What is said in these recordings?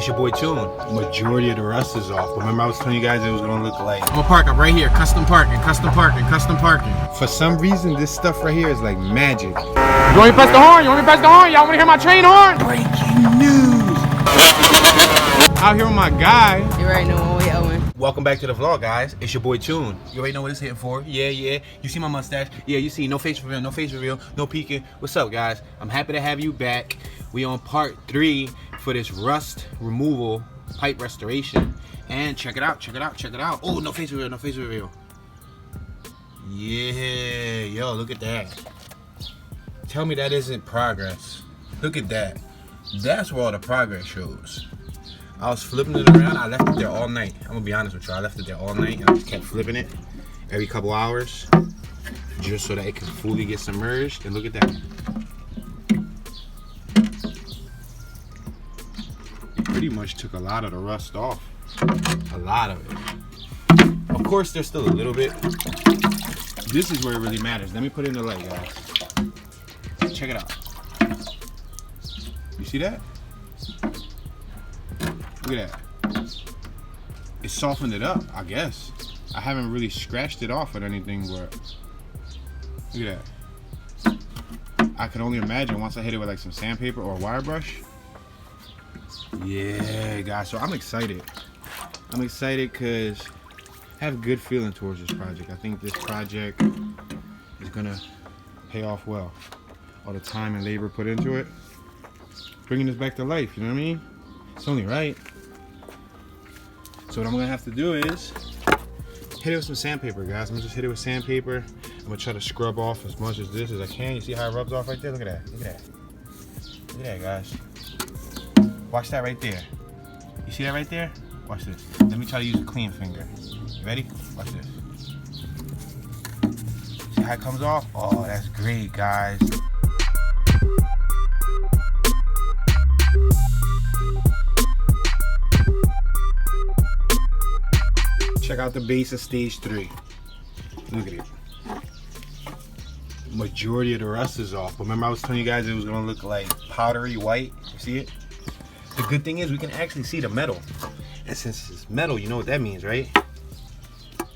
It's your boy Toon. Majority of the rust is off. But remember I was telling you guys it was gonna look like... I'm gonna park up right here. Custom parking, custom parking, custom parking. For some reason, this stuff right here is like magic. You want me to press the horn? You want me to press the horn? Y'all wanna hear my train horn? Breaking news! Out here with my guy. You already know when we Owen. Welcome back to the vlog, guys. It's your boy Toon. You already know what it's hitting for. Yeah. You see my mustache? Yeah, you see no face reveal, no peeking. What's up, guys? I'm happy to have you back. We on part 3 for this rust removal pipe restoration. And check it out. Oh, no face reveal. Yeah, yo, look at that. Tell me that isn't progress. Look at that. That's where all the progress shows. I was flipping it around. I left it there all night. I'm gonna be honest with you. I left it there all night and I just kept flipping it every couple hours just so that it can fully get submerged. And look at that. It pretty much took a lot of the rust off. A lot of it. Of course, there's still a little bit. This is where it really matters. Let me put it in the light, guys. Check it out. You see that? Look at that. It softened it up, I guess. I haven't really scratched it off with anything, but look at that. I can only imagine once I hit it with like some sandpaper or a wire brush. Yeah, guys, so I'm excited. I'm excited because I have a good feeling towards this project. I think this project is gonna pay off well. All the time and labor put into it. Bringing this back to life, you know what I mean? It's only right. So what I'm gonna have to do is hit it with some sandpaper, guys. I'm gonna just hit it with sandpaper. I'm gonna try to scrub off as much of this as I can. You see how it rubs off right there? Look at that. Look at that. Look at that, guys. Watch that right there. You see that right there? Watch this. Let me try to use a clean finger. You ready? Watch this. See how it comes off? Oh, that's great, guys. Check out the base of stage 3. Look at it. Majority of the rust is off. But remember I was telling you guys it was gonna look like powdery white. You see it? The good thing is we can actually see the metal. And since it's metal, you know what that means, right?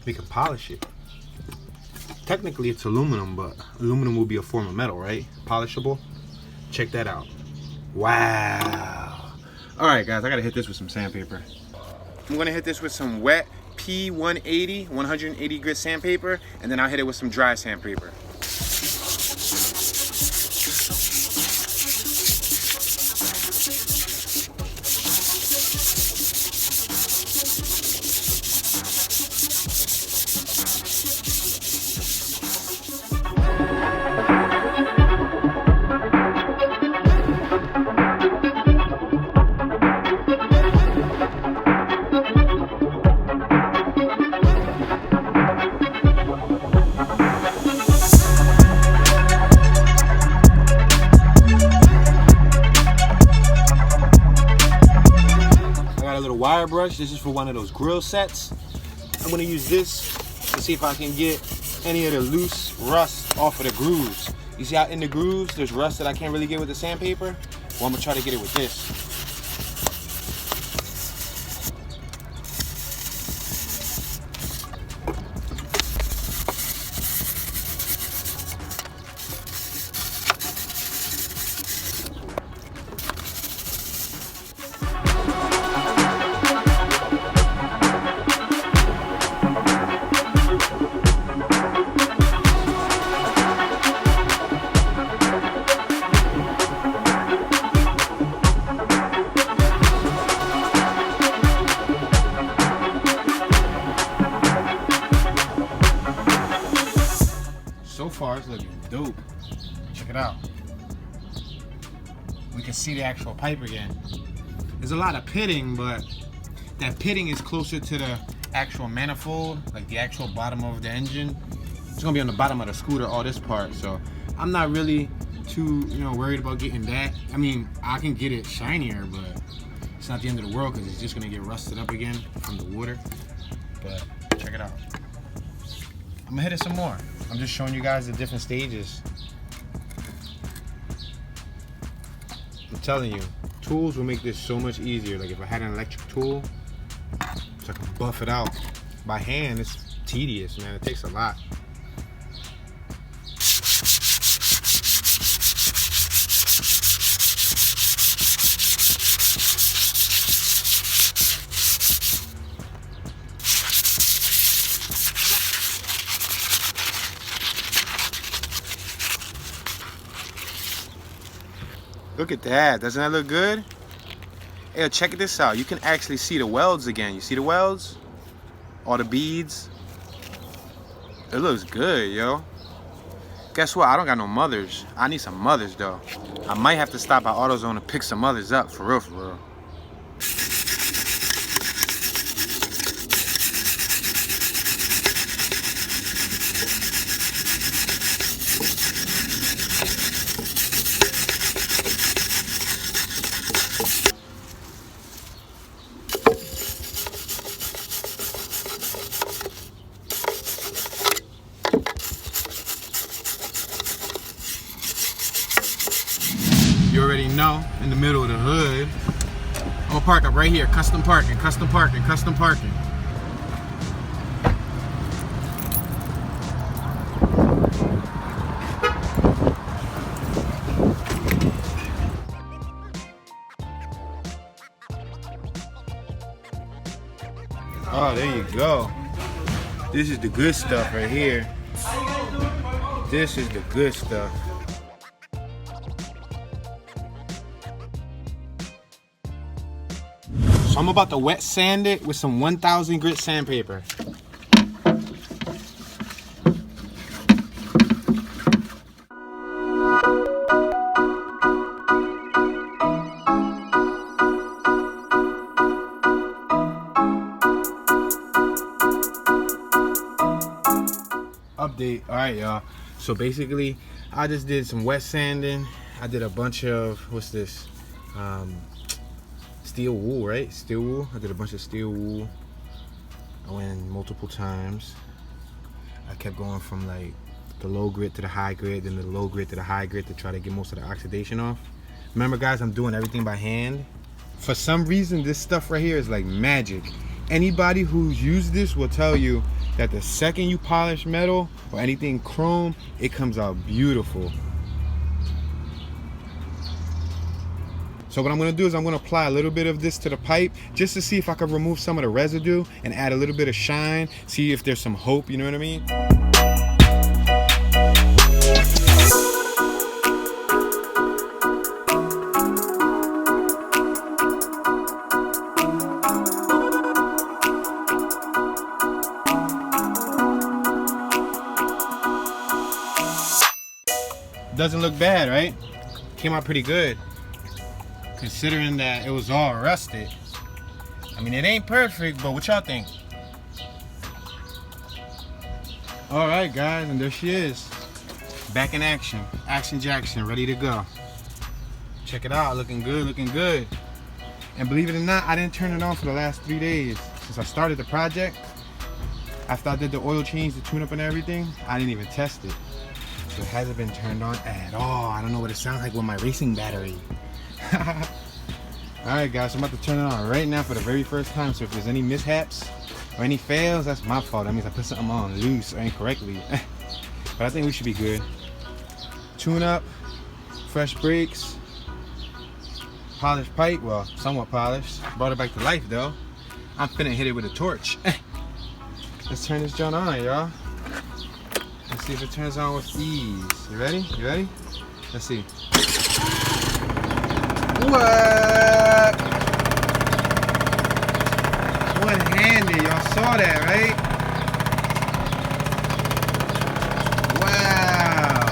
We can polish it. Technically it's aluminum, but aluminum will be a form of metal, right? Polishable. Check that out. Wow. Alright guys, I gotta hit this with some sandpaper. I'm gonna hit this with some wet P180, 180 grit sandpaper, and then I'll hit it with some dry sandpaper. Wire brush. This is for one of those grill sets. I'm going to use this to see if I can get any of the loose rust off of the grooves. You see how in the grooves there's rust that I can't really get with the sandpaper? Well, I'm going to try to get it with this. So far it's looking dope. Check it out. We can see the actual pipe again. There's a lot of pitting, but that pitting is closer to the actual manifold, like the actual bottom of the engine. It's gonna be on the bottom of the scooter, all this part. So I'm not really too, worried about getting that. I mean, I can get it shinier, but it's not the end of the world because it's just gonna get rusted up again from the water. But check it out. I'm gonna hit it some more. I'm just showing you guys the different stages. I'm telling you, tools will make this so much easier. Like if I had an electric tool, so I can buff it out. By hand, it's tedious, man. It takes a lot. Look at that. Doesn't that look good? Hey, check this out. You can actually see the welds again. You see the welds? All the beads. It looks good, yo. Guess what? I don't got no mothers. I need some mothers, though. I might have to stop at AutoZone and pick some mothers up. For real, for real. You already know, in the middle of the hood. I'm gonna park up right here. Custom parking, custom parking, custom parking. Oh, there you go. This is the good stuff right here. This is the good stuff. So I'm about to wet sand it with some 1000 grit sandpaper. Update. All right, y'all. So basically, I just did some wet sanding. I did a bunch of, what's this? Steel wool, right? Steel wool. I did a bunch of steel wool. I went in multiple times. I kept going from like the low grit to the high grit, then the low grit to the high grit to try to get most of the oxidation off. Remember, guys, I'm doing everything by hand. For some reason, this stuff right here is like magic. Anybody who's used this will tell you that the second you polish metal or anything chrome, it comes out beautiful. So what I'm gonna do is I'm gonna apply a little bit of this to the pipe just to see if I can remove some of the residue and add a little bit of shine, see if there's some hope, you know what I mean? Doesn't look bad, right? Came out pretty good, considering that it was all rusted. I mean, it ain't perfect, but what y'all think? All right, guys, and there she is. Back in action. Action Jackson, ready to go. Check it out, looking good, looking good. And believe it or not, I didn't turn it on for the last 3 days. Since I started the project, after I did the oil change, the tune-up and everything, I didn't even test it. So it hasn't been turned on at all. I don't know what it sounds like with my racing battery. Alright guys, so I'm about to turn it on right now for the very first time. So if there's any mishaps or any fails, that's my fault. That means I put something on loose or incorrectly. But I think we should be good. Tune up, fresh brakes, polished pipe, well, somewhat polished. Brought it back to life though. I'm finna hit it with a torch. Let's turn this joint on, y'all. Let's see if it turns on with ease. You ready? You ready? Let's see. What? One-handed, y'all saw that, right? Wow.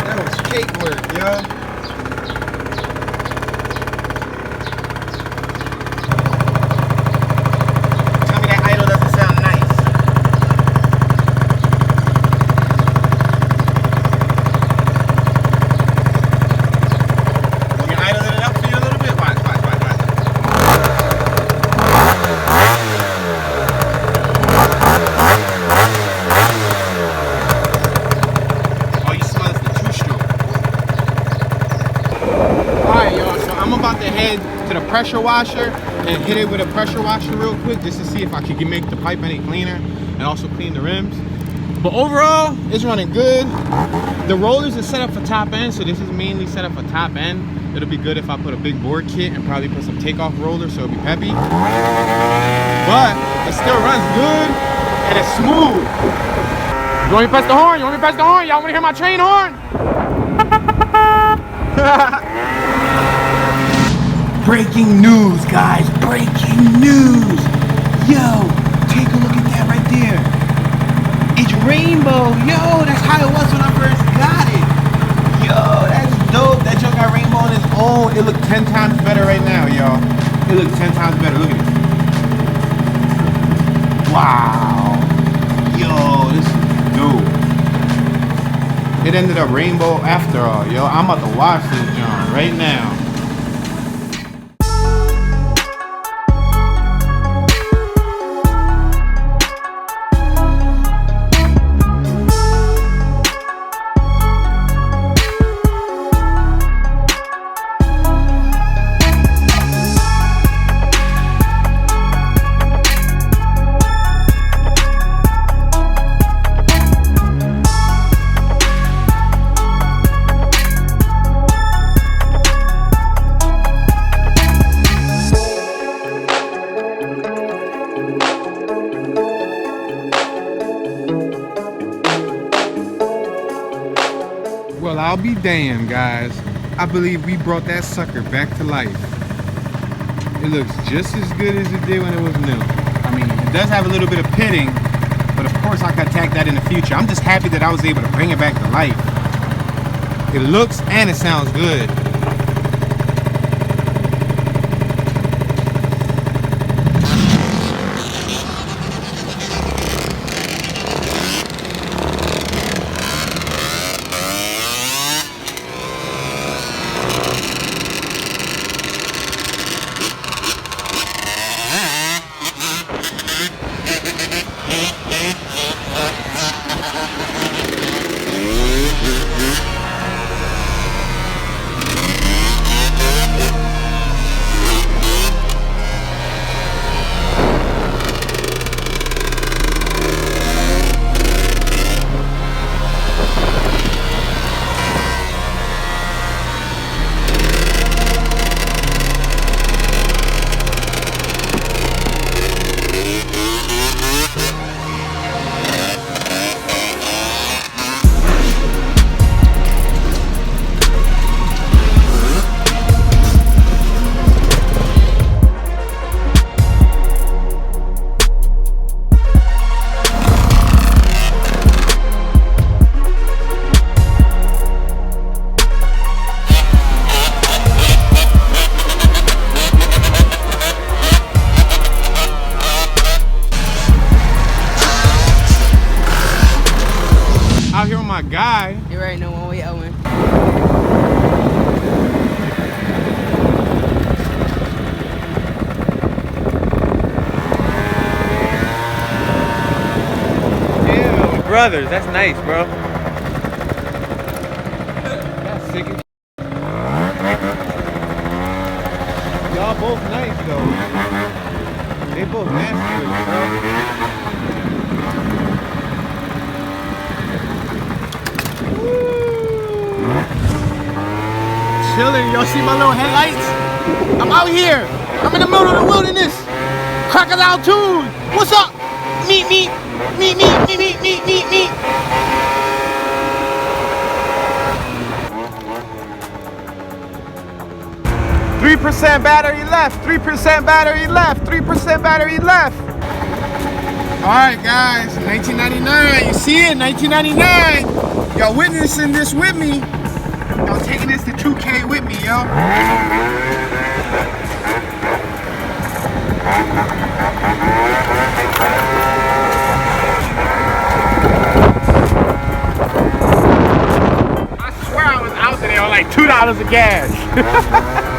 That was cake work, y'all. ahead to the pressure washer and hit it with a pressure washer real quick just to see if I could make the pipe any cleaner and also clean the rims. But overall, it's running good. The rollers are set up for top end, so this is mainly set up for top end. It'll be good if I put a big board kit and probably put some takeoff rollers so it'll be peppy. But it still runs good and it's smooth. You want me to press the horn? You want me to press the horn? Y'all want to hear my train horn? Breaking news, guys. Breaking news. Yo, take a look at that right there. It's rainbow. Yo, that's how it was when I first got it. Yo, that's dope. That junk got rainbow on its own. It looked 10 times better right now, y'all. It looks 10 times better. Look at this. Wow. Yo, this is dope. It ended up rainbow after all, yo. I'm about to watch this junk right now. Well, I'll be damned, guys. I believe we brought that sucker back to life. It looks just as good as it did when it was new. I mean, it does have a little bit of pitting, but of course I could attack that in the future. I'm just happy that I was able to bring it back to life. It looks and it sounds good. Out here with my guy. You already know when we Owen. Yeah, brothers. That's nice, bro. That's sick. Y'all both nice, though. They both nasty with it, bro. Chilling, y'all see my little headlights? I'm out here. I'm in the middle of the wilderness. Crocodile Toon. What's up? Meet. 3% battery left. 3% battery left. 3% battery left. All right, guys. 1999. You see it? 1999. Y'all witnessing this with me. Y'all taking this to 2K with me, yo. I swear I was out there on like $2 of gas.